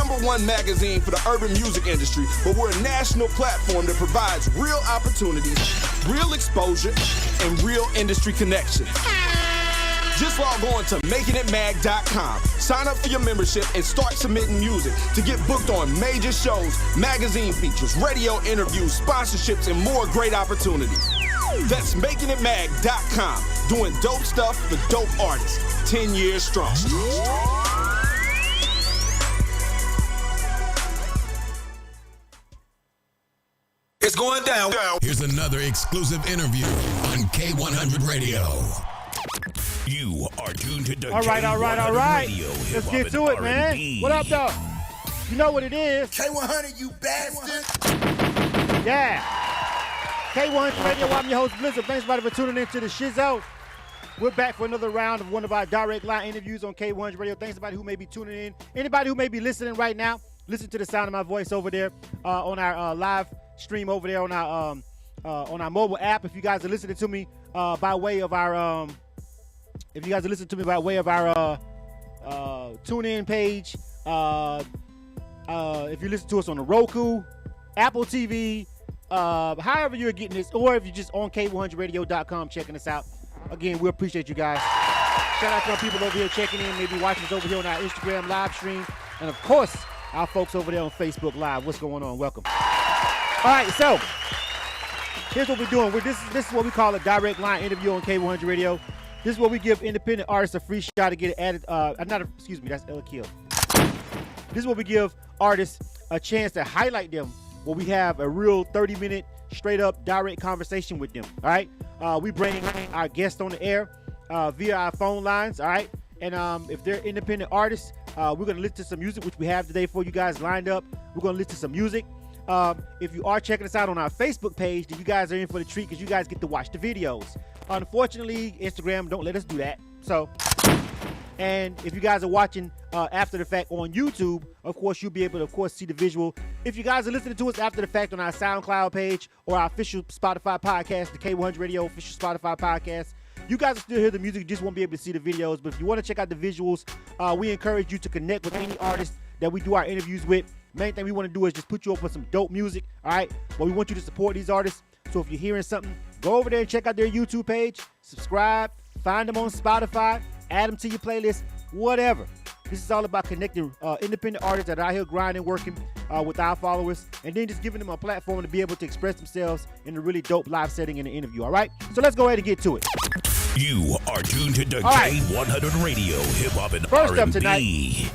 #1 magazine for the urban music industry, but we're a national platform that provides real opportunities, real exposure, and real industry connection. Just log on to makingitmag.com. Sign up for your membership and start submitting music to get booked on major shows, magazine features, radio interviews, sponsorships, and more great opportunities. That's makingitmag.com. Doing dope stuff for dope artists. 10 years strong. It's going down. Here's another exclusive interview on K100 Radio. You are tuned to All right. Let's get to it, man. What up, though? You know what it is. K100, you bastard. Yeah. K100 Radio, I'm your host, Blizzard. Thanks, everybody, for tuning in to the Shizzo. We're back for another round of one of our direct line interviews on K100 Radio. Thanks, everybody who may be tuning in. Anybody who may be listening right now, listen to the sound of my voice over there on our live stream over there on our mobile app. If you guys are listening to me by way of our tune-in page, if you listen to us on the Roku, Apple TV, however you're getting this, or if you're just on K100radio.com checking us out, again, we appreciate you guys. Shout out to our people over here checking in, maybe watching us over here on our Instagram live stream, and of course, our folks over there on Facebook Live. What's going on? Welcome. All right, so here's what we're doing. This is what we call a direct line interview on K100 Radio. This is where we give independent artists a free shot to get added. That's Ella Kill. This is where we give artists a chance to highlight them, where we have a real 30-minute straight-up direct conversation with them. All right, we bring our guests on the air via our phone lines. All right, and if they're independent artists, we're gonna listen to some music, which we have today for you guys lined up. We're gonna listen to some music. If you are checking us out on our Facebook page, then you guys are in for the treat because you guys get to watch the videos. Unfortunately, Instagram don't let us do that. So, and if you guys are watching after the fact on YouTube, of course, you'll be able to, of course, see the visual. If you guys are listening to us after the fact on our SoundCloud page or our official Spotify podcast, the K100 Radio official Spotify podcast, you guys will still hear the music, you just won't be able to see the videos. But if you want to check out the visuals, we encourage you to connect with any artist that we do our interviews with. Main thing we want to do is just put you up with some dope music, all right? But we want you to support these artists. So if you're hearing something, go over there and check out their YouTube page, subscribe, find them on Spotify, add them to your playlist, whatever. This is all about connecting independent artists that are out here grinding, working with our followers, and then just giving them a platform to be able to express themselves in a really dope live setting in the interview, all right? So let's go ahead and get to it. You are tuned to K100 Radio, Hip Hop and First R&B. up tonight,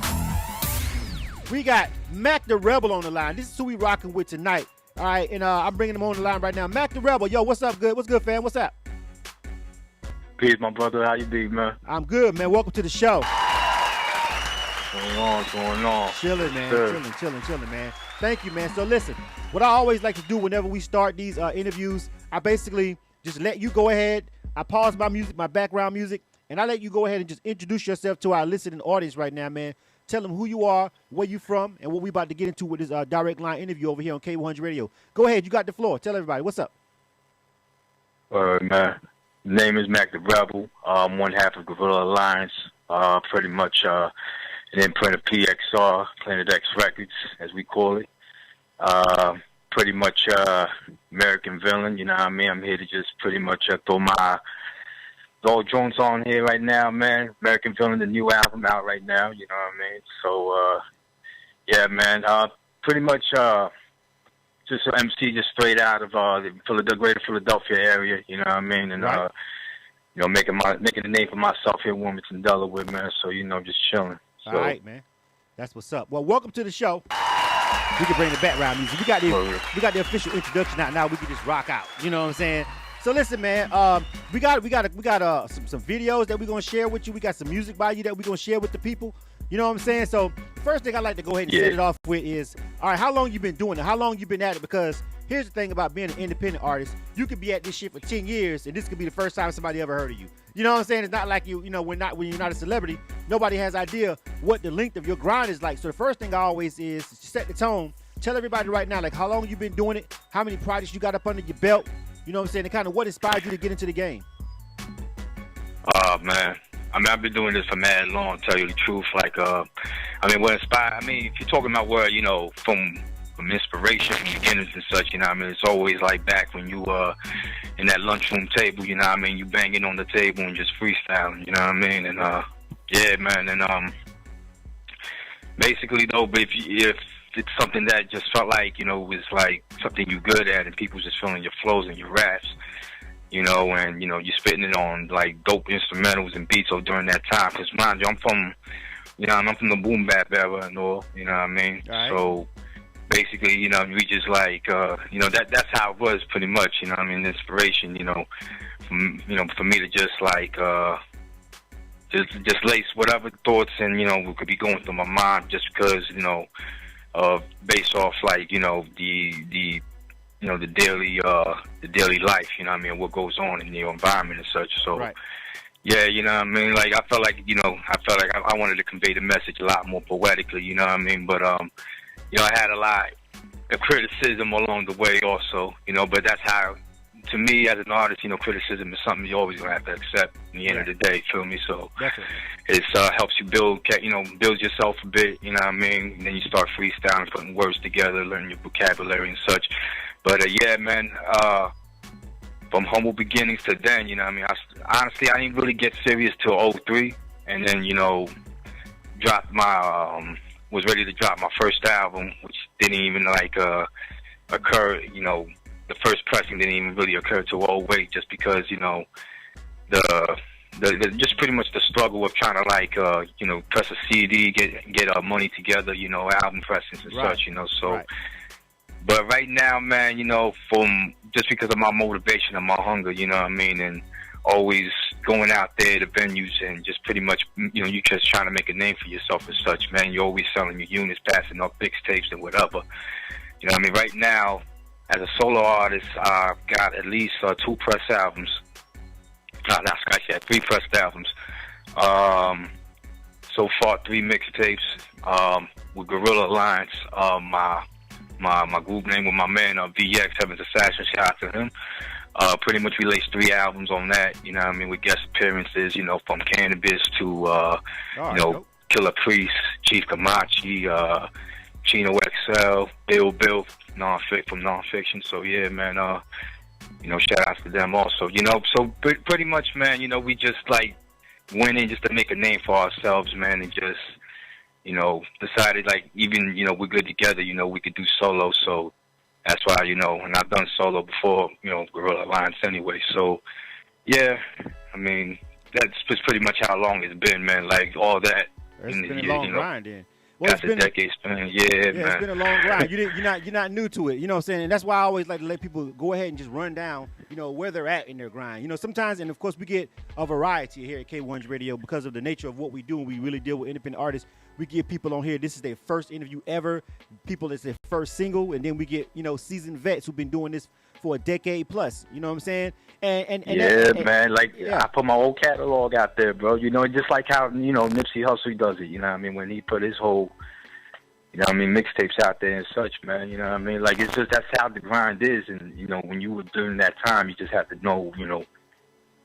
we got Mac the Rebel on the line. This is who we rocking with tonight. All right, and I'm bringing him on the line right now. Mac the Rebel, yo, what's up, good? What's good, fam? What's up? Peace, my brother. How you be, man? I'm good, man. Welcome to the show. What's going on? Chilling, man. Chilling, man. Thank you, man. So listen, what I always like to do whenever we start these interviews, I basically just let you go ahead. I pause my music, my background music, and I let you go ahead and just introduce yourself to our listening audience right now, man. Tell them who you are, where you from, and what we about to get into with this direct line interview over here on K100 Radio. Go ahead. You got the floor. Tell everybody. What's up? Man. The name is Mac the Rebel. I'm one half of Gorilla Alliance. Pretty much an imprint of PXR, Planet X Records, as we call it. Pretty much American Villain, you know what I mean? I'm here to just pretty much throw my old joints on here right now, man. American Villain, the new album out right now, you know what I mean? So, yeah, man, pretty much just an MC just straight out of the greater Philadelphia area, you know what I mean? And, right. You know, making a name for myself here in Wilmington, Delaware, man. So, you know, just chilling. So, all right, man. That's what's up. Well, welcome to the show. We can bring the background music. We got the official introduction out. Now we can just rock out. You know what I'm saying? So listen, man. We got some videos that we're gonna share with you. We got some music by you that we're gonna share with the people. You know what I'm saying? So first thing I like to go ahead and set it off with is, all right, how long you been doing it? How long you been at it? Because here's the thing about being an independent artist. You could be at this shit for 10 years, and this could be the first time somebody ever heard of you. You know what I'm saying? It's not like when you're not a celebrity, nobody has idea what the length of your grind is like. So the first thing I always is to set the tone. Tell everybody right now, like, how long you been doing it, how many projects you got up under your belt, you know what I'm saying, and kind of what inspired you to get into the game. Man. I mean, I've been doing this for mad long, tell you the truth. Like, I mean, what inspired? I mean, if you're talking about where, you know, from inspiration, from beginnings and such, you know what I mean? It's always like back when you in that lunchroom table, you know what I mean? You banging on the table and just freestyling, you know what I mean? And yeah, man, and basically though, but if it's something that just felt like, you know, was like something you good at and people just feeling your flows and your raps, you know, and, you know, you're spitting it on like dope instrumentals and beats during that time. Because mind you, I'm from the boom bap era and all, you know what I mean? Right. So basically, you know, we just like, you know, that's how it was pretty much, you know what I mean? Inspiration, you know, for me to just like, just lace whatever thoughts and, you know, could be going through my mind just because, you know, based off like, you know, the daily life, you know what I mean, what goes on in your environment and such. So right. Yeah, you know what I mean? Like I felt like, you know, I wanted to convey the message a lot more poetically, you know what I mean? But you know, I had a lot of criticism along the way also, you know, but that's how, to me as an artist, you know, criticism is something you always gonna have to accept in the end of the day, feel me? So Definitely. it helps you build yourself a bit, you know what I mean? And then you start freestyling, putting words together, learning your vocabulary and such. But yeah, man, from humble beginnings to then, you know what I mean? Honestly, I didn't really get serious till 03, and then, you know, was ready to drop my first album, which didn't even like occur, you know, the first pressing didn't even really occur till 08, just because, you know, the just pretty much the struggle of trying to like, you know, press a CD, get money together, you know, album pressings and Right. such, you know, so. Right. But right now, man, you know, just because of my motivation and my hunger, you know what I mean, and always going out there to venues and just pretty much, you know, you just trying to make a name for yourself and such, man. You're always selling your units, passing up mixtapes and whatever. You know what I mean? Right now, as a solo artist, I've got at least 2 press albums. Not scratch that, 3 pressed albums. So far, 3 mixtapes with Guerrilla Alliance. My group name with my man VX, Heaven's Assassin, shout out to him. Pretty much released 3 albums on that, you know what I mean, with guest appearances, you know, from Cannabis to, you know, dope. Killer Priest, Chief Kamachi, Chino XL, Bill from Nonfiction. So yeah, man, you know, shout outs to them also, you know. So pretty much, man, you know, we just like went in just to make a name for ourselves, man, and just, you know, decided like even, you know, we're good together, you know, we could do solo. So that's why, you know, and I've done solo before, you know, Guerrilla Alliance anyway. So yeah, I mean, that's just pretty much how long it's been, man. Like all that. It's in been a the long you know, grind then. Well, that's a decade span. Yeah, man. It's been a long grind. You're not new to it. You know what I'm saying? And that's why I always like to let people go ahead and just run down, you know, where they're at in their grind. You know, sometimes, and of course, we get a variety here at K100 Radio because of the nature of what we do, and we really deal with independent artists. We get people on here. This is their first interview ever. People, it's their first single, and then we get, you know, seasoned vets who've been doing this for a decade plus. You know what I'm saying? And yeah, man. Like yeah. I put my whole catalog out there, bro. You know, just like how, you know, Nipsey Hussle does it. You know what I mean? When he put his whole, you know what I mean, mixtapes out there and such, man. You know what I mean? Like, it's just, that's how the grind is. And, you know, when you were during that time, you just have to know, you know,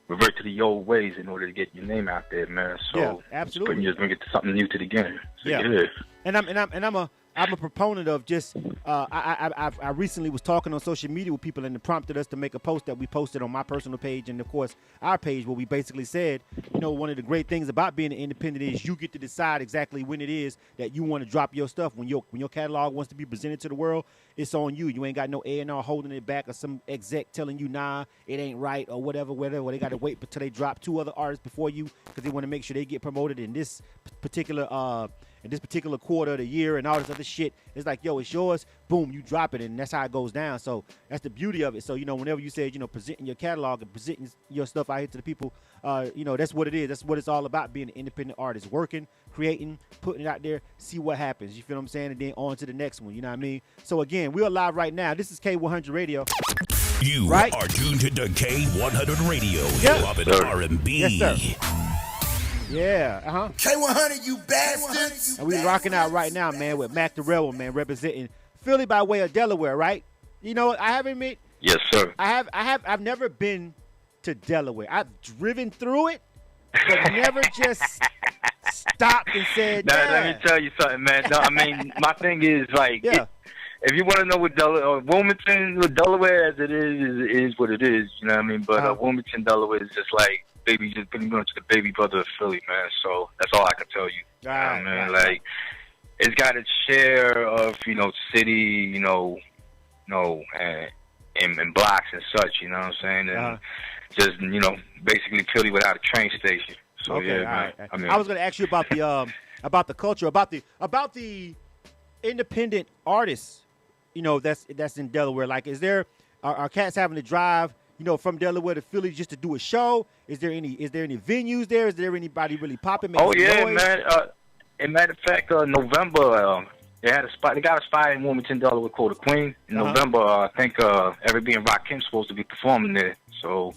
revert to the old ways in order to get your name out there, man. So yeah, absolutely. Just bring it to something new to the game. So, yeah. And I'm a proponent of just I recently was talking on social media with people, and it prompted us to make a post that we posted on my personal page and of course our page, where we basically said, you know, one of the great things about being an independent is you get to decide exactly when it is that you want to drop your stuff. When your catalog wants to be presented to the world, it's on you. You ain't got no A&R holding it back or some exec telling you, nah, it ain't right or whatever. They got to wait until they drop 2 other artists before you because they want to make sure they get promoted in this particular quarter of the year and all this other shit. It's like, yo, it's yours. Boom, you drop it, and that's how it goes down. So that's the beauty of it. So, you know, whenever you said, you know, presenting your catalog and presenting your stuff out here to the people, you know, that's what it is. That's what it's all about, being an independent artist, working, creating, putting it out there, see what happens. You feel what I'm saying? And then on to the next one. You know what I mean? So again, we're live right now. This is K100 Radio. You Right? are tuned to K100 Radio. Yeah. Hip Hop and R&B. Yes, sir. Yeah, K100, you bastards. And we rocking out right now, man, with Mac the Rebel, man, representing Philly by way of Delaware, right? You know, I haven't admit, Yes, sir. I've never been to Delaware. I've driven through it, but never just stopped and said, Now, yeah. let me tell you something, man. No, I mean, my thing is, like, Yeah. if you want to know what Wilmington, with Delaware as it is what it is, you know what I mean? But Wilmington, Delaware is just like, just pretty much the baby brother of Philly, man. So that's all I can tell you. Right, you know what I mean? right. Like, it's got its share of, city, and blocks and such, you know what I'm saying? And just, basically Philly without a train station. So, Okay, yeah, all man. right. I mean, I was going to ask you about the culture, about the independent artists, that's in Delaware. Like, are cats having to drive, from Delaware to Philly just to do a show? Is there any venues there? Is there anybody really popping? Oh yeah, noise? man. As a matter of fact, November they got a spot in Wilmington, Delaware called the Queen. In November, I think Everybody and Rakim's supposed to be performing there. So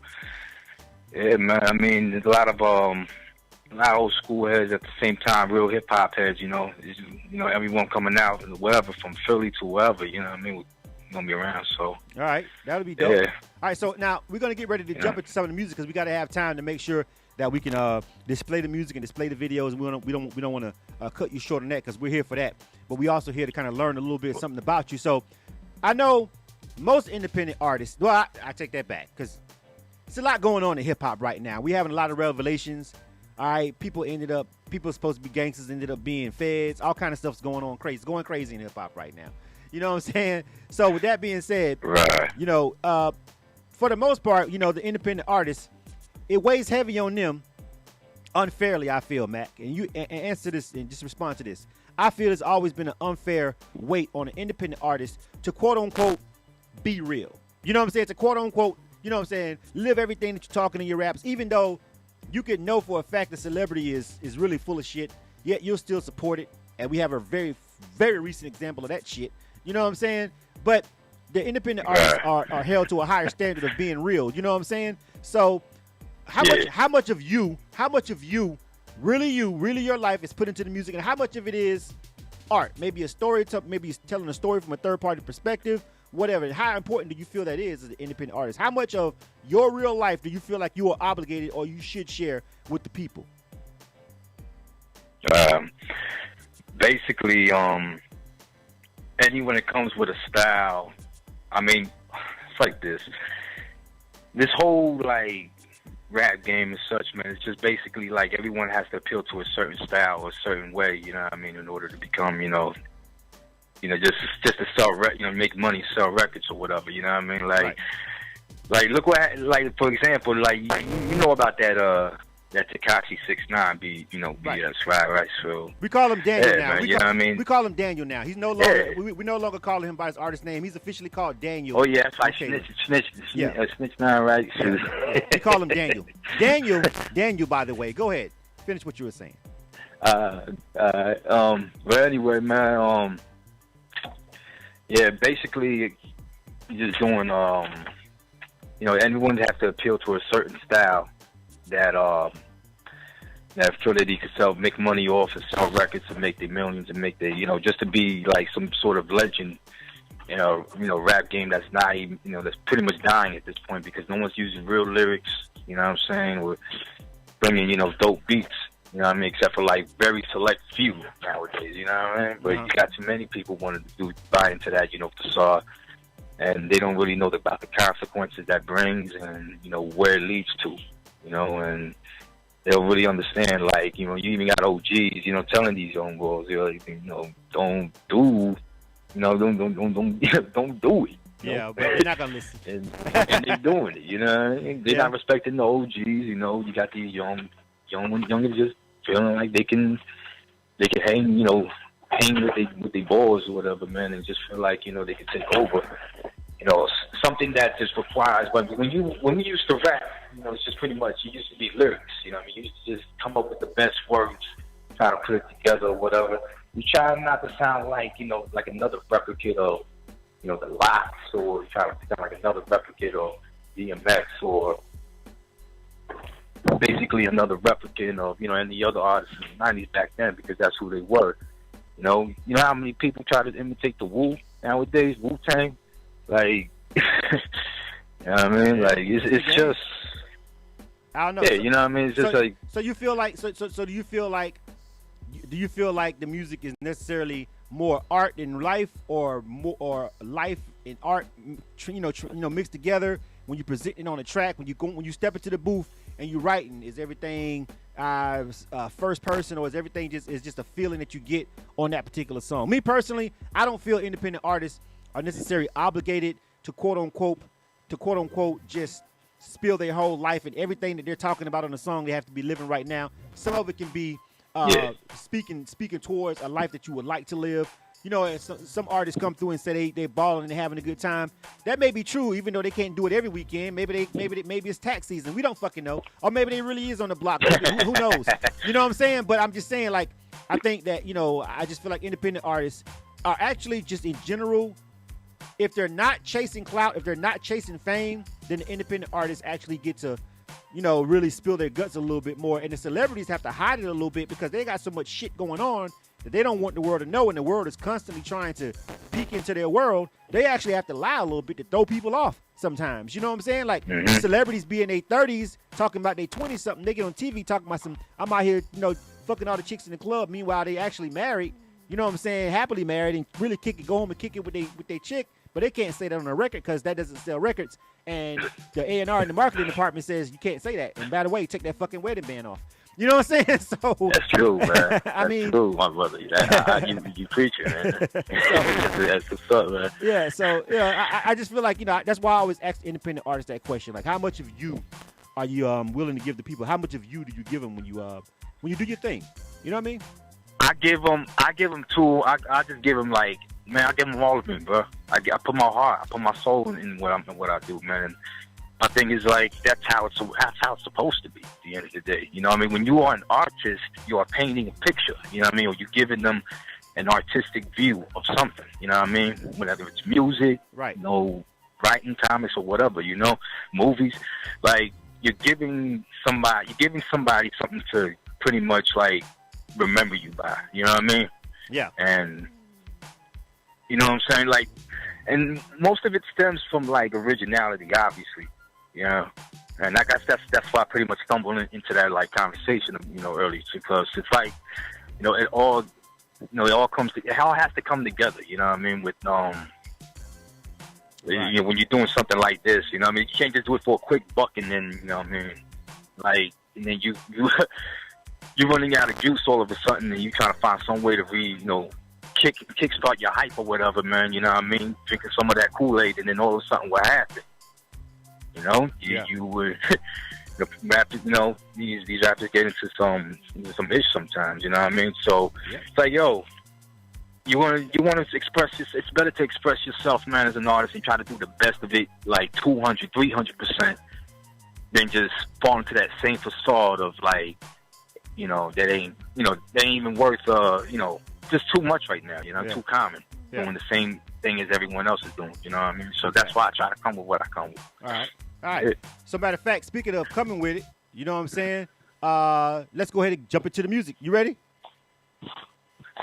yeah, man. I mean, there's a lot of old school heads at the same time, real hip hop heads. Everyone coming out, wherever from Philly to wherever. You know what I mean? We're gonna be around. So all right, that'll be dope. Yeah. All right, so now we're gonna get ready to jump into some of the music because we got to have time to make sure that we can display the music and display the videos. And we don't want to cut you short on that because we're here for that. But we also here to kind of learn a little bit something about you. So I know most independent artists. Well, I take that back because it's a lot going on in hip hop right now. We having a lot of revelations. All right, people supposed to be gangsters ended up being feds. All kind of stuff's going on crazy. It's going crazy in hip hop right now. You know what I'm saying? So with that being said, right. For the most part, the independent artists, it weighs heavy on them unfairly, I feel, Mac. And you answer this and just respond to this. I feel there's always been an unfair weight on an independent artist to quote unquote be real. You know what I'm saying? To quote unquote, live everything that you're talking in your raps, even though you could know for a fact the celebrity is really full of shit, yet you'll still support it. And we have a very, very recent example of that shit. You know what I'm saying? But the independent artists are held to a higher standard of being real. You know what I'm saying? So how much of you, really your life is put into the music, and how much of it is art? Maybe a story, maybe telling a story from a third party perspective, whatever. How important do you feel that is as an independent artist? How much of your real life do you feel like you are obligated or you should share with the people? Basically, when it comes with a style, I mean, it's like this whole like rap game and such, man. It's just basically like everyone has to appeal to a certain style or a certain way, you know what I mean, in order to become, just to sell, make money, sell records or whatever, you know what I mean? Like look what, like for example, like you know about that Tekashi 6ix9ine beat, BS, right? So we call him Daniel now. Man, you know what I mean? We call him Daniel now. He's no longer we no longer call him by his artist name. He's officially called Daniel. Oh yeah, it's like Snitch9, right? Yeah. We call him Daniel. Daniel. By the way, go ahead. Finish what you were saying. Well, anyway, man. Yeah, basically, you're just doing. Anyone has to appeal to a certain style that feel that he could make money off and sell records and make their millions and make their, just to be like some sort of legend in a rap game that's not even, that's pretty much dying at this point because no one's using real lyrics, you know what I'm saying? We're bringing, dope beats, you know what I mean? Except for like very select few nowadays, you know what I mean? But you got too many people wanting to buy into that, facade, and they don't really know about the consequences that brings and, where it leads to. And they don't really understand, like, you even got OGs, telling these young boys, don't do it. Yeah, but they're not gonna listen. And they're doing it, what I mean? They're not respecting the OGs, you got these young just feeling like they can hang, hang with their balls or whatever, man, and just feel like, they can take over. Something that just requires, but when you used to rap, it's just pretty much, you used to be lyrics, you used to just come up with the best words, try to put it together or whatever. You try not to sound like, like another replicate of, the Lox, or you try to sound like another replicate of DMX, or basically another replicate of, any other artists in the 90s back then, because that's who they were. You know how many people try to imitate the Wu nowadays, Wu-Tang? Like, you know what I mean? Like, it's just, I don't know. yeah, you know what I mean? It's just like. So you feel like, so do you feel like do you feel like the music is necessarily more art than life, or more or life and art, mixed together? When you present it on a track, when you step into the booth and you writing, is everything first person, or is everything just a feeling that you get on that particular song? Me personally, I don't feel independent artists are necessarily obligated to quote unquote just spill their whole life and everything that they're talking about on the song. They have to be living right now. Some of it can be speaking towards a life that you would like to live. Some artists come through and say they're balling and they're having a good time. That may be true, even though they can't do it every weekend. Maybe it's tax season. We don't fucking know. Or maybe they really is on the block. Who knows? You know what I'm saying? But I'm just saying, like, I think that, I just feel like independent artists are actually just in general, if they're not chasing clout, if they're not chasing fame, then the independent artists actually get to, really spill their guts a little bit more. And the celebrities have to hide it a little bit because they got so much shit going on that they don't want the world to know, and the world is constantly trying to peek into their world. They actually have to lie a little bit to throw people off sometimes. You know what I'm saying? Like, celebrities be in their 30s talking about their 20-something. They get on TV talking about I'm out here, fucking all the chicks in the club. Meanwhile, they actually married, you know what I'm saying, happily married, and really go home and kick it with their chick. But they can't say that on a record because that doesn't sell records. And the A&R in the marketing department says you can't say that. And by the way, take that fucking wedding band off. You know what I'm saying? So that's true, man. I mean, true, my brother. You preaching, man. That's what's up, man. Yeah. So I just feel like that's why I always ask independent artists that question. Like, how much of you are you willing to give to people? How much of you do you give them when you do your thing? You know what I mean? I give them two. I just give them I give them all of me, bro. I put my heart, I put my soul in what I do, man. And my thing is that's how it's supposed to be at the end of the day. You know what I mean? When you are an artist, you are painting a picture, you know what I mean? Or you're giving them an artistic view of something, you know what I mean? Whether it's music, right? Writing comics or whatever, movies. Like, you're giving somebody something to pretty much remember you by, you know what I mean? Yeah. And you know what I'm saying? Like, and most of it stems from originality, obviously. And I guess that's why I pretty much stumbled into that conversation, earlier, because it's it all has to come together, you know what I mean? With right. When you're doing something like this, you know what I mean? You can't just do it for a quick buck and then, you know what I mean? And then you're running out of juice all of a sudden, and you trying to find some way to kickstart your hype or whatever, man. You know what I mean? Drinking some of that Kool-Aid, and then all of a sudden, what happened? You would rappers. These rappers get into some ish sometimes. You know what I mean? So it's like, yo, you want to express yourself. It's better to express yourself, man, as an artist, and try to do the best of it, 200, 300%, than just fall into that same facade of that ain't even worth just too much right now, too common. Doing the same thing as everyone else is doing, you know what I mean? So that's why I try to come with what I come with. All right. So matter of fact, speaking of coming with it, you know what I'm saying? Let's go ahead and jump into the music. You ready?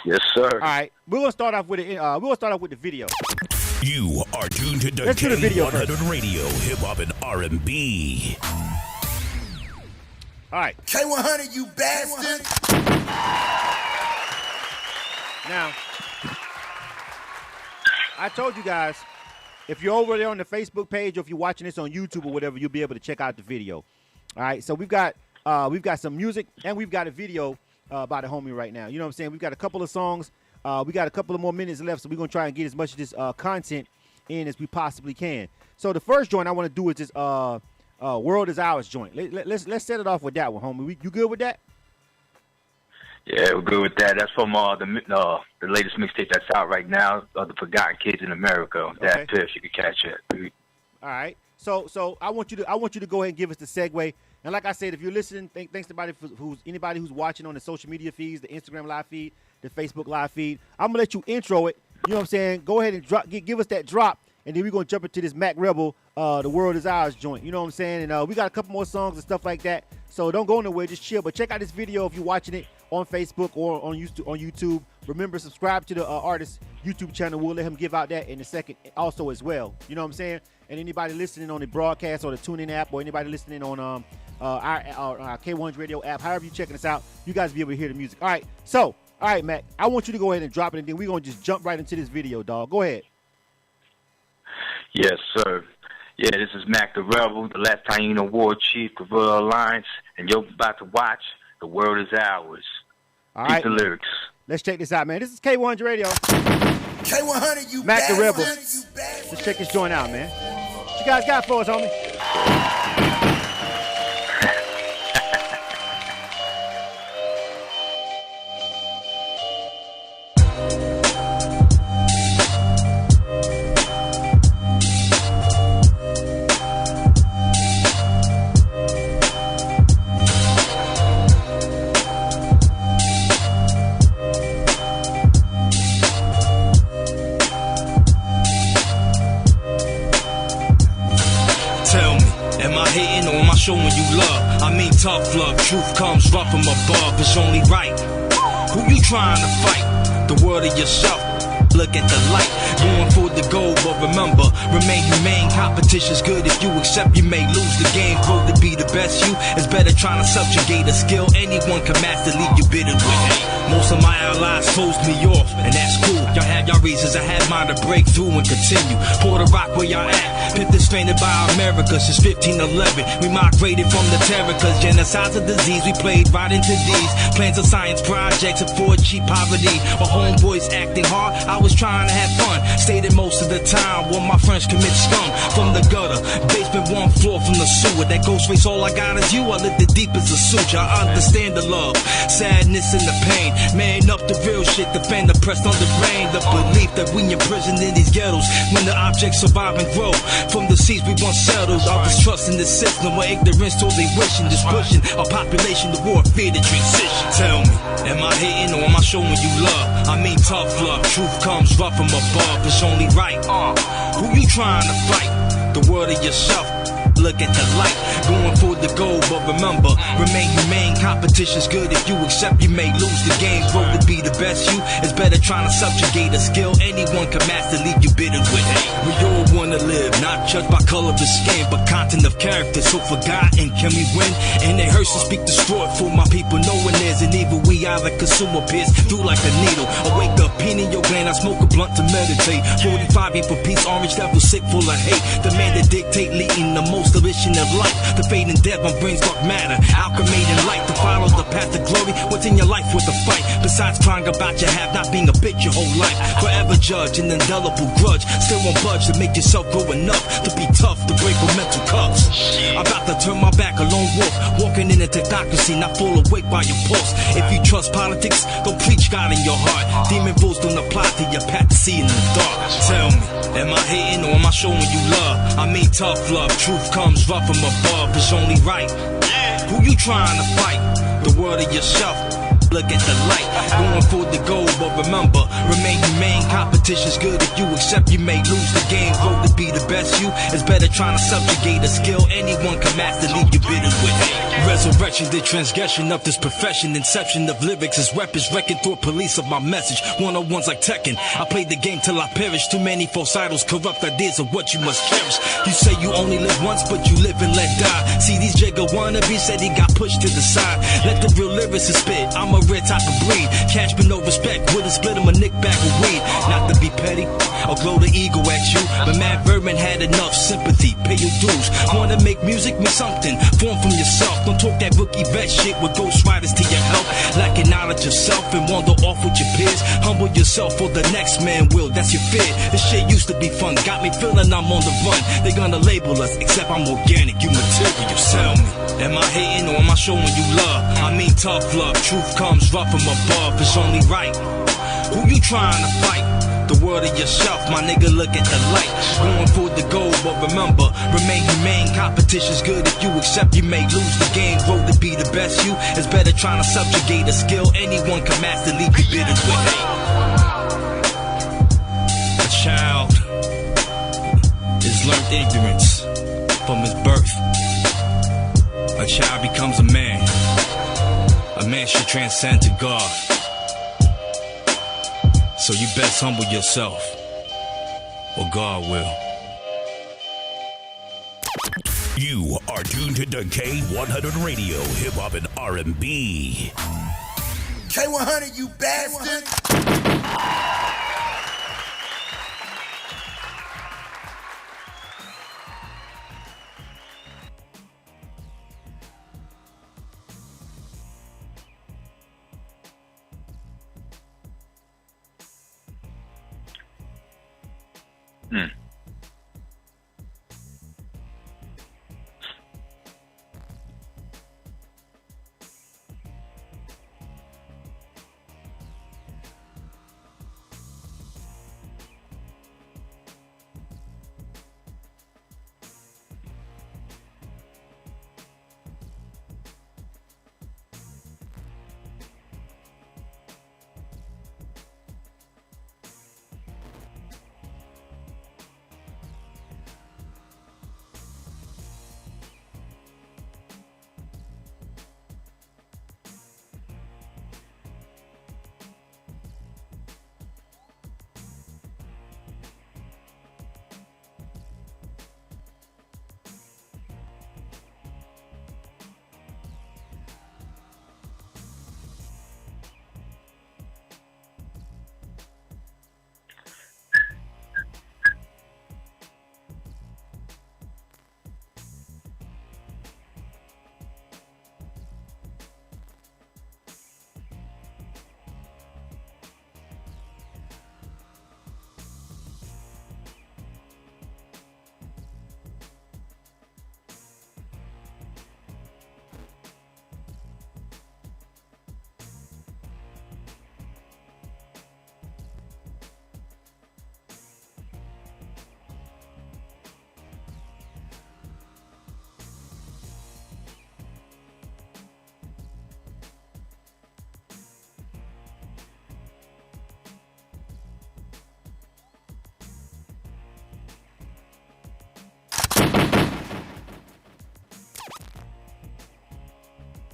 Yes, sir. All right. We're gonna start off with the video. You are tuned to the K100 Radio, Hip Hop and R&B. All right. K100, you bastard. Now, I told you guys, if you're over there on the Facebook page, or if you're watching this on YouTube or whatever, you'll be able to check out the video. All right. So we've got some music and we've got a video by the homie right now. You know what I'm saying? We've got a couple of songs. We got a couple of more minutes left, so we're gonna try and get as much of this content in as we possibly can. So the first joint I want to do is this World Is Ours joint. Let's set it off with that one, homie. You good with that? Yeah, we're good with that. That's from the latest mixtape that's out right now, The Forgotten Kids in America. That if you can catch it. All right. So I want you to go ahead and give us the segue. And like I said, if you're listening, thanks to anybody who's watching on the social media feeds, the Instagram live feed, the Facebook live feed. I'm gonna let you intro it. You know what I'm saying? Go ahead and give us that drop, and then we're gonna jump into this Mac Rebel, The World Is Ours joint. You know what I'm saying? And we got a couple more songs and stuff like that. So don't go nowhere, just chill. But check out this video if you're watching it on Facebook or on YouTube. Remember, subscribe to the artist's YouTube channel. We'll let him give out that in a second also as well. You know what I'm saying? And anybody listening on the broadcast or the TuneIn app, or anybody listening on our K100 Radio app, however you're checking us out, you guys will be able to hear the music. All right, so All right, Mac, I want you to go ahead and drop it, and then we're going to just jump right into this video, dog. Go ahead. Yes, sir. Yeah, this is Mac the Rebel, the Last Taino War Chief, Guerrilla Alliance, and you're about to watch The World Is Ours. All Keep right. the lyrics. Let's check this out, man. This is K100 Radio. K100, you Mac the bad. Rebel. You bad. Let's check this joint out, man. What you guys got for us, homie? Tell me, am I hating or am I showing you love? I mean tough love, truth comes rough from above, it's only right. Who you trying to fight? The word of yourself. Look at the light, going for the goal, but remember, remain humane. Competition's good if you accept you may lose the game. Grow to be the best you, it's better trying to subjugate a skill anyone can master, leave you bitter with. Most of my allies closed me off, and that's cool. Y'all had y'all reasons, I had mine to break through and continue. Pour the rock where y'all at, pimped and stranded by America since 1511. We migrated from the terror, cause genocide's a disease. We played right into these plans of science projects to afford cheap poverty. While homeboys acting hard, I was trying to have fun. Stayed in most of the time while my friends commit scum. From the gutter, basement 1 floor from the sewer. That ghost face, all I got is you. I lived it deep as a suture. I understand the love, sadness and the pain. Man up the real shit, defend the pressed on the brain. The belief that we imprisoned in these ghettos, when the objects survive and grow. From the seas we once settled, I was trusting the system where ignorance told they wishing. Just pushing our population to war, fear the transition. Tell me, am I hating or am I showing you love? I mean tough love, truth comes rough from above, it's only right. Who you trying to fight? The word of yourself. Look at the light, going for the goal, but remember, remain humane. Competition's good if you accept you may lose the game. Grow to be the best you, it's better trying to subjugate a skill anyone can master, leave you bitter with. We all wanna live, not judged by color of the skin, but content of character. So forgotten, can we win? And they hearse to speak destroyed for my people, knowing there's an evil. We either consume or pierce through like a needle. Awake the pineal gland, I smoke a blunt to meditate. 45 ain't for peace, orange devil sick full of hate. The man that dictate leading the most of vision of life. The fate and death, my brain's dark matter. Alchemating light to follow the path to glory. What's in your life with the fight? Besides crying about your have not being a bitch your whole life. Forever judge an indelible grudge. Still won't budge to make yourself grow enough to be tough to break with mental cuffs. About to turn my back, a lone wolf. Walking in a technocracy, not full awake by your pulse. If you trust politics, don't preach God in your heart. Demon rules don't apply to your path to see in the dark. Tell me, am I hating or am I showing you love? I mean tough love, truth comes rough from above, it's only right. Who you trying to fight? The word of yourself. Look at the light, going for the goal, but remember, remain humane. Competition's good if you accept you may lose the game. Grow to be the best you, it's better trying to subjugate a skill anyone can master, leave you bitter with. Resurrection, the transgression of this profession. Inception of lyrics as weapons, wrecking through police of my message. One-on-ones like Tekken, I played the game till I perish. Too many false idols, corrupt ideas of what you must cherish. You say you only live once, but you live and let die. See these Jagger wannabes said he got pushed to the side. Let the real lyricist spit, I'm a rare type of breed. Cash but no respect, wouldn't split him a nick bag of weed. Not to be petty or glow the ego at you, but Matt Berman had enough sympathy. Pay your dues. Wanna make music, mean something. Form from yourself. Don't talk that rookie vet shit with ghostwriters to your help. Lacking knowledge yourself and wander off with your peers. Humble yourself for the next man will. That's your fear. This shit used to be fun. Got me feeling I'm on the run. They gonna label us, except I'm organic. You material. Tell me, am I hating or am I showing you love? I mean tough love. Truth comes rough from above, it's only right. Who you trying to fight? The word of yourself, my nigga, look at the light. Going for the goal, but remember, remain humane. Competition's good if you accept you may lose the game. Grow to be the best you, it's better trying to subjugate a skill anyone can master, leave you bitter with hate. A child is learned ignorance from his birth. A child becomes a man. A man should transcend to God. So you best humble yourself, or God will. You are tuned to K100 Radio, Hip Hop and R&B. K100, you bastard.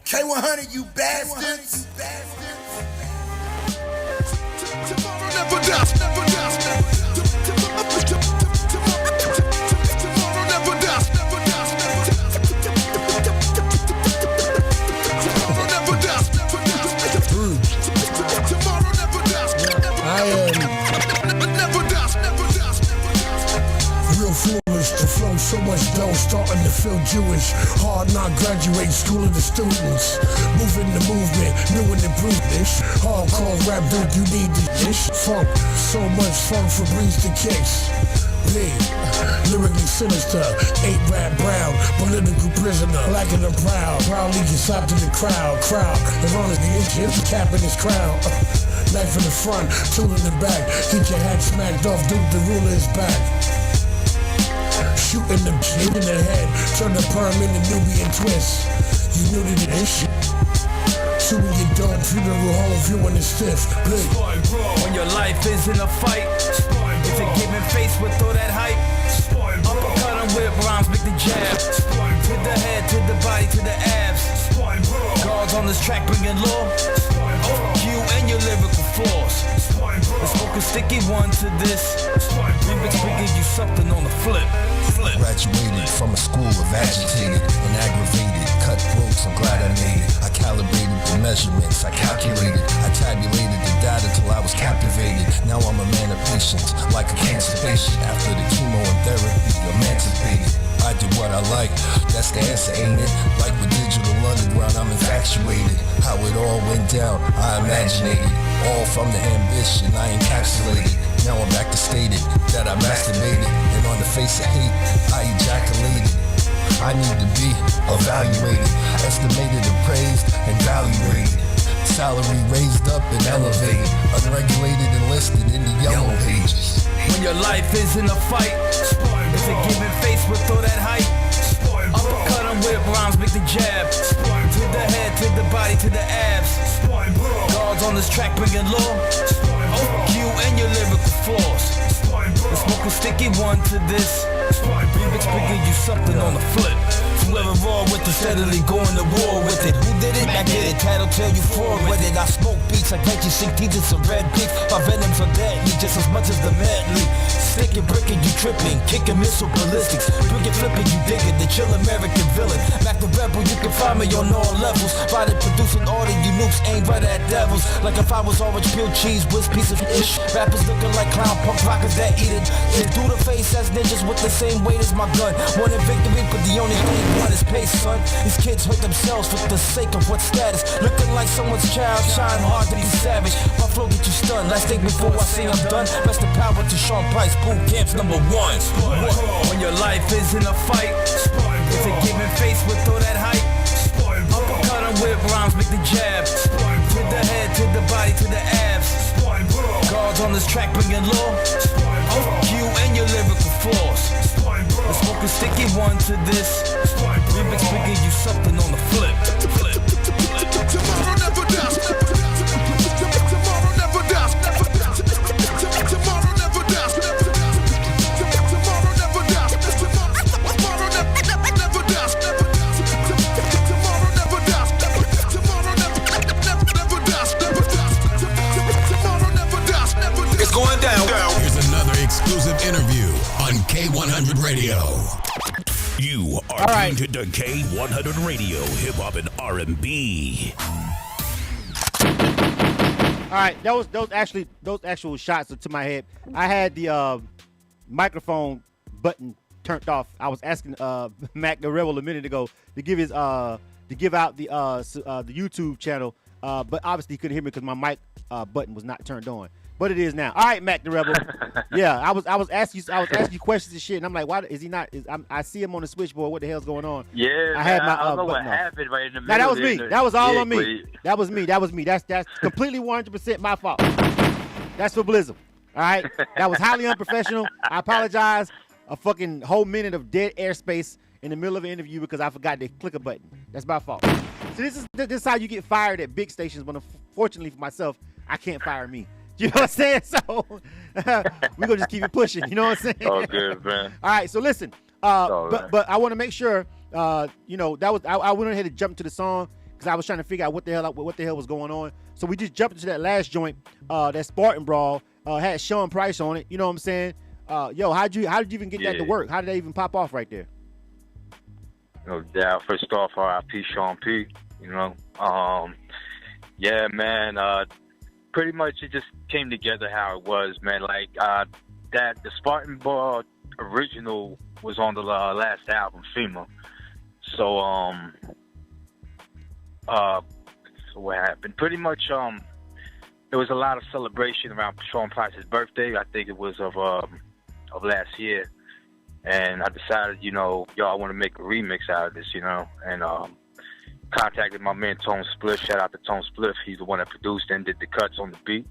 K100, you bastards. Tomorrow never dies, never dies. Tomorrow never dies, never dies. Tomorrow never dies, never dies. Tomorrow never dies, never dies, never dies. Real foolish to flow so much dough, starting to feel Jewish. Hard not graduate school of the students. Moving the movement, new and improved this. Hardcore rap dude, you need this dish. Funk, so much funk for Breeze the Kicks. B, lyrically sinister, 8 rap brown, political prisoner, black and proud, proudly get slapped in the crowd, as long as the inches, cap in his crown. Knife in the front, tool in the back, get your hat smacked off, Duke the ruler is back. Shooting the kid in the head, turn the perm into Nubian twist. You knew that it is shit. Shooting your dome, funeral home, viewing the stiff. When your life is in a fight, if you're giving face with all that hype, uppercut and whip rhymes, make the jab. To the head, to the body, to the abs. Guards on this track bringing law. You and your lyrical flaws. Let's smoke a sticky one to this. Remix bringing you something on the flip. Graduated from a school of agitated and aggravated cutthroats, I'm glad I made it. I calibrated the measurements, I calculated, I tabulated the data till I was captivated. Now I'm a man of patience, like a cancer patient. After the chemo and therapy, emancipated. I do what I like, that's the answer, ain't it? Like with digital underground, I'm infatuated. How it all went down, I imaginated. All from the ambition, I encapsulated. Now I'm back to stated that I masturbated, and on the face of hate, I ejaculated. I need to be evaluated, estimated, appraised, and valuated. Salary raised up and elevated, unregulated and listed in the yellow pages. When your life is in a fight, if you're giving face with all that hype, uppercut and whip rhymes, make the jab. To the head, to the body, to the abs. Guards on this track bringing law. You and your lyrical flaws. Let's smoke a sticky one to this. Remix bringing you something on the flip. Whoever raw with it, steadily going to war with it. Who did it? I get it. Tattletale you forward with it. I smoke beats like veggie sink teeth and some red beef. My venoms are deadly just as much as the medley. Faking, bricking, you tripping. Kicking missile ballistics. Bringing, flipping, you digging. The chill American villain. Mac the Rebel, you can find me on all levels. Writing, producing, all of you nukes ain't right at devils. Like if I was orange peeled cheese with piece of ish. Rappers looking like clown punk rockers that eat it. They do the face as ninjas with the same weight as my gun. Wanted victory, but the only thing one is pace, son. These kids hurt themselves for the sake of what status. Looking like someone's child, trying hard to be savage. My flow get you stunned. Last thing before I say I'm done. Rest in power to Sean Price, boot camps #1. When your life is in a fight, it's a giving face with all that hype. Uppercut and whip rhymes, make the jab. To the head, to the body, to the abs. Guards on this track bringing law. You and your lyrical flaws. Let's smoke a sticky one to this. Remix bringing you something on the flip. Tomorrow never dies. Tomorrow never dies. Tomorrow never dies. Tomorrow never dies. Tomorrow never dies. Tomorrow never dies. Tomorrow never dies. Tomorrow never dies. It's going down. Here's another exclusive interview on K100 Radio. You are tuned to K100 Radio, Hip Hop and R&B. All right, those actual shots to my head. I had the microphone button turned off. I was asking Mac the Rebel a minute ago to give his to give out the YouTube channel, but obviously he couldn't hear me because my mic button was not turned on. But it is now. All right, Mac the Rebel. Yeah, I was asking you questions and shit, and I'm like, why is he not? I see him on the switchboard. What the hell's going on? Yeah, I don't know what happened right in the middle. That was me. That was all on me. Great. That was me. That's completely 100% my fault. That's for Blizzard. All right, that was highly unprofessional. I apologize. A fucking whole minute of dead airspace in the middle of an interview because I forgot to click a button. That's my fault. So this is how you get fired at big stations. But unfortunately for myself, I can't fire me. You know what I'm saying? So we're gonna just keep it pushing. You know what I'm saying? All good, man. All right. So listen, but I want to make sure, that was I went ahead and jumped to the song because I was trying to figure out what the hell was going on. So we just jumped into that last joint, that Spartan Brawl, had Sean Price on it. You know what I'm saying? How did you even get that to work? How did that even pop off right there? No doubt. First off, R.I.P. Sean P. You know, yeah, man. Pretty much it just came together how it was, man. Like that the Spartan Brawl original was on the last album, FEMA. So so what happened? Pretty much there was a lot of celebration around Sean Price's birthday. I think it was of last year, and I decided, I want to make a remix out of this, and contacted my man Tone Spliff. Shout out to Tone Spliff. He's the one that produced and did the cuts on the beat.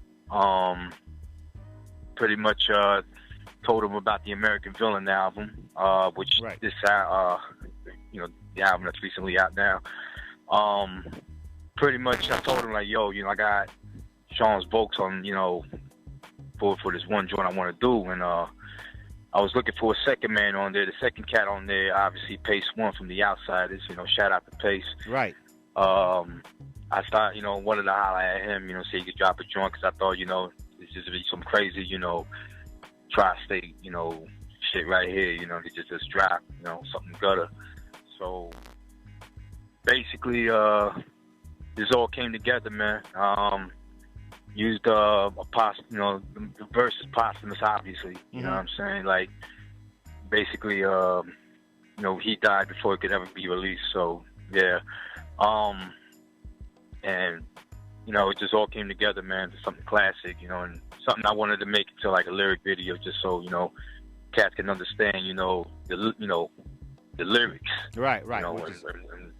Pretty much told him about the American Villain album, which this the album that's recently out now. Pretty much I told him like, I got Sean's Volks on, for this one joint I want to do, and I was looking for a second man on there. The second cat on there, obviously, Pace One from the Outsiders. Shout out to Pace. Right. I thought, wanted to holler at him, so he could drop a joint, because I thought, this just be some crazy, tri-state, shit right here, to just drop, something gutter. So basically, this all came together, man. Used the verse is posthumous, obviously. You know what I'm saying? Like, basically, he died before it could ever be released. So yeah, and it just all came together, man. To something classic, and something I wanted to make into like a lyric video, just so cats can understand, the lyrics. Right. And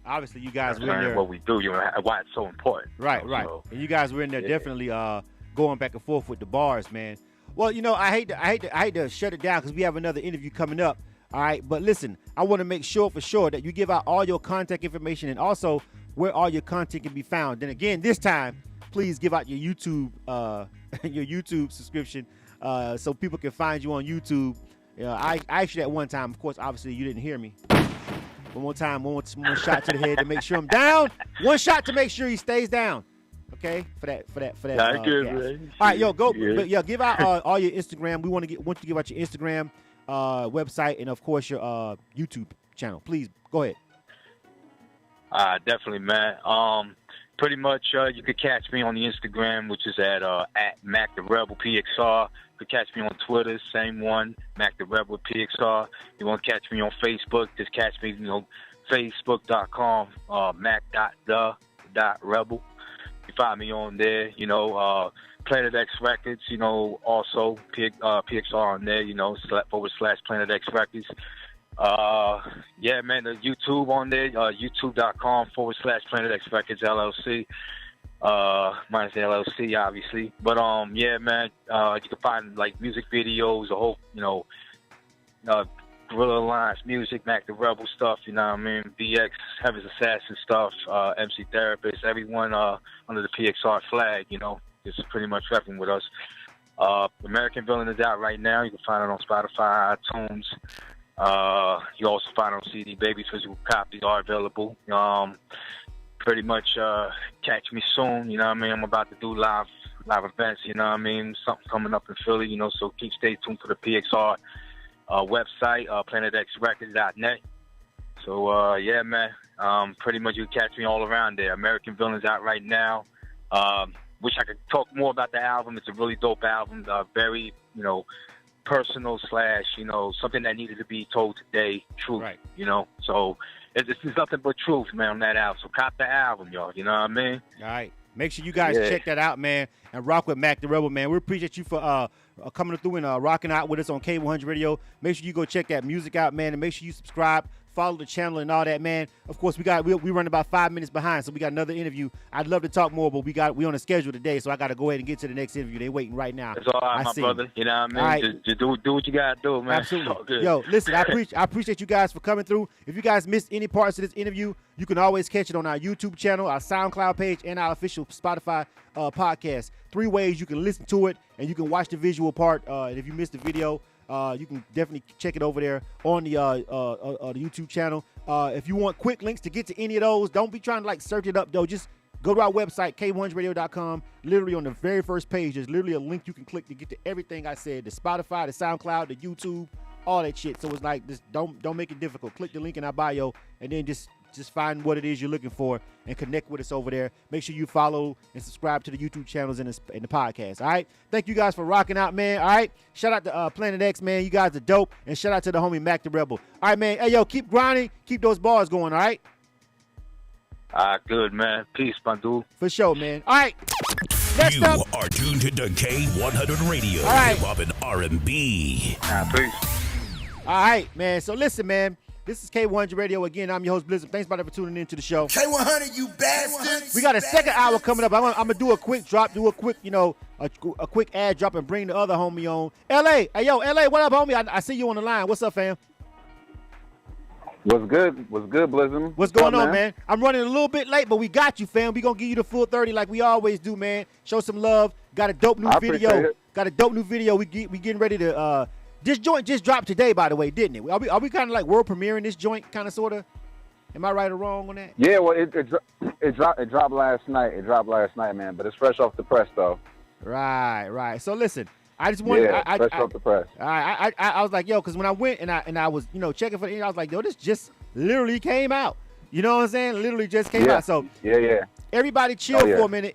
obviously, you guys were in there. What we do, why it's so important. Right. So, and you guys were in there definitely going back and forth with the bars, man. Well, I hate to shut it down because we have another interview coming up. All right, but listen, I want to make sure for sure that you give out all your contact information and also where all your content can be found. Then again, this time, please give out your YouTube subscription so people can find you on YouTube. I actually at one time, of course, obviously you didn't hear me. One more time, one more shot to the head to make sure I'm down. One shot to make sure he stays down. Okay, for that. Nah, good, gas. man. All right, yo, go. Yeah. But yeah, give out all your Instagram. We want you to give out your Instagram, website, and of course your YouTube channel. Please go ahead. Definitely, man. Pretty much, you could catch me on the Instagram, which is at Mac the Rebel PXR. You could catch me on Twitter, same one, Mac the Rebel PXR. You want to catch me on Facebook? Just catch me, Facebook.com, Mac.the.rebel. You find me on there, Planet X Records, also PXR on there, / Planet X Records. Yeah, man, the YouTube on there, youtube.com / Planet X Records LLC. Minus the LLC, obviously. But, yeah, man, you can find, like, music videos, a whole, Guerrilla Alliance music, Mac the Rebel stuff, you know what I mean? BX, Heaven's Assassin stuff, MC Therapist, everyone under the PXR flag, just pretty much repping with us. American Villain is out right now. You can find it on Spotify, iTunes. You also find it on CD Baby. Physical copies are available. Pretty much catch me soon, you know what I mean? I'm about to do live events, you know what I mean? Something coming up in Philly, so stay tuned for the PXR website, planetxrecords.net. So, yeah, man, pretty much you can catch me all around there. American Villain's out right now. Wish I could talk more about the album. It's a really dope album, very, personal / something that needed to be told today, truth, right. So it's nothing but truth, man, on that album. So cop the album, y'all, you know what I mean? All right. Make sure you guys check that out, man, and rock with Mac the Rebel, man. We appreciate you for coming through and rocking out with us on K100 Radio. Make sure you go check that music out, man, and make sure you subscribe, follow the channel and all that, man. Of course, we run about 5 minutes behind, so we got another interview. I'd love to talk more, but we on a schedule today, so I got to go ahead and get to the next interview. They waiting right now. It's all right, my brother. You know what I mean? Right. Just do what you got to do, man. Absolutely. Yo, listen, I appreciate you guys for coming through. If you guys missed any parts of this interview, you can always catch it on our YouTube channel, our SoundCloud page, and our official Spotify podcast. 3 ways you can listen to it, and you can watch the visual part. And if you missed the video, you can definitely check it over there on the YouTube channel. If you want quick links to get to any of those, don't be trying to search it up though. Just go to our website, k100radio.com. Literally on the very first page, there's literally a link you can click to get to everything I said: the Spotify, the SoundCloud, the YouTube, all that shit. So it's like, just don't make it difficult. Click the link in our bio, and then just find what it is you're looking for and connect with us over there. Make sure you follow and subscribe to the YouTube channels and the podcast. All right. Thank you guys for rocking out, man. All right. Shout out to Planet X, man. You guys are dope. And shout out to the homie Mac the Rebel. All right, man. Hey, yo, keep grinding. Keep those bars going. All right. Good, man. Peace, Bandu. For sure, man. All right. Next up. You are tuned to K100 Radio. All right. Hip Hop and R&B. Peace. All right, man. So listen, man. This is K100 Radio. Again, I'm your host, Blizzard. Thanks, buddy, for tuning in to the show. K100, you bastards. We got a second hour coming up. I'm going to do a quick drop, a quick ad drop and bring the other homie on. L.A. Hey, yo, L.A., what up, homie? I see you on the line. What's up, fam? What's good, Blizzard? What's going on, man? I'm running a little bit late, but we got you, fam. We going to give you the full 30 like we always do, man. Show some love. Got a dope new video. We getting ready to... This joint just dropped today, by the way, didn't it? Are we kind of like world premiering this joint, kind of, sort of? Am I right or wrong on that? Yeah, well, it dropped last night. It dropped last night, man. But it's fresh off the press, though. Right. So listen, I just wanted. Yeah, fresh off the press. I was like, yo, because when I went and I was checking for the, I was like, yo, this just literally came out. You know what I'm saying? Literally just came out. So yeah. Everybody chill for a minute.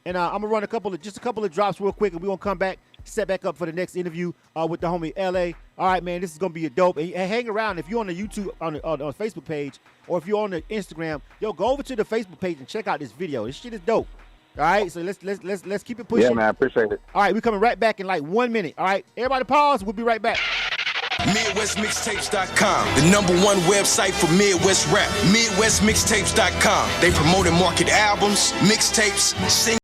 And I'm gonna run a couple of drops real quick, and we're gonna come back. Set back up for the next interview with the homie LA. All right, man, this is gonna be a dope. And hang around if you're on the YouTube on the Facebook page, or if you're on the Instagram, yo, go over to the Facebook page and check out this video. This shit is dope. All right, so let's keep it pushing. Yeah, man, I appreciate it. All right, we're coming right back in like 1 minute. All right, everybody pause. We'll be right back. MidwestMixtapes.com, the #1 website for Midwest rap. MidwestMixtapes.com. They promote and market albums, mixtapes, singles.